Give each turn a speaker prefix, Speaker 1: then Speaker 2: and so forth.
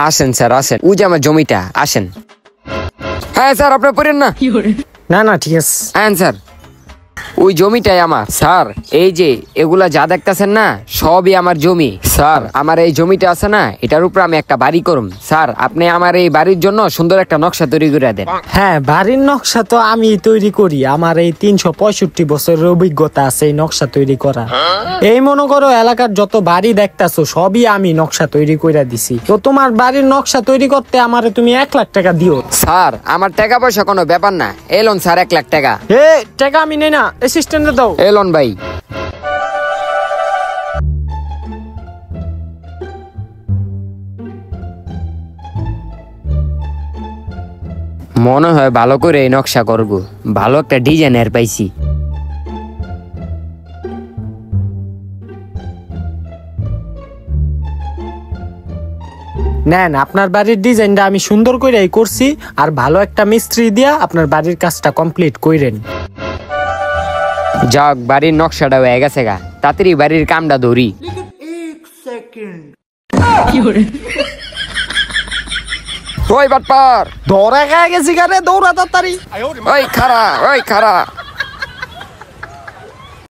Speaker 1: আসেন স্যার আসেন, ওই যে আমার জমিটা, আসেন। হ্যাঁ স্যার, আপনি পড়েন না।
Speaker 2: না না ঠিক আছে।
Speaker 1: হ্যাঁ স্যার, ওই জমিটাই আমার স্যার। এই যে এগুলা যা দেখতেছেন না, সবই আমার জমি স্যার। আমার এই জমিটা আছে না, এটার উপর আমি একটা বাড়ি করুম স্যার। আপনি আমার এই বাড়ির জন্য সুন্দর একটা নকশা তৈরি করে দেন।
Speaker 2: হ্যাঁ, বাড়ির নকশা তো আমি তৈরি করি। আমার এই 365 বছরের অভিজ্ঞতা আছে এই নকশা তৈরি করা। এই মনে করো এলাকার যত বাড়ি দেখতাছো সবই আমি নকশা তৈরি করে দিছি। তো তোমার বাড়ির নকশা তৈরি করতে আমারে তুমি 1 লাখ টাকা দিও।
Speaker 1: স্যার আমার টাকা পয়সা কোনো ব্যাপার না, এলন স্যার 1 লাখ টাকা।
Speaker 2: এ টাকা আমি নেই না, অ্যাসিস্ট্যান্টে দাও।
Speaker 1: এলন ভাই, মনে হয় ভালো করে এই নকশা করব, ভালো একটা ডিজাইনের পাইছি।
Speaker 2: নেন, আপনার বাড়ির ডিজাইনটা আমি সুন্দর করেই করছি। আর ভালো একটা মিস্ত্রি দিয়া আপনার বাড়ির কাজটা কমপ্লিট কইরেন।
Speaker 1: যাক, বাড়ির নকশাটা হয়ে গেছে গা, তাড়াতাড়ি বাড়ির কামটা ধরি। ওই বাটপার,
Speaker 2: দৌড়া খায় গেছি গারে, দৌড়া তাড়াতাড়ি।
Speaker 1: ওই খারা, ওই খারা।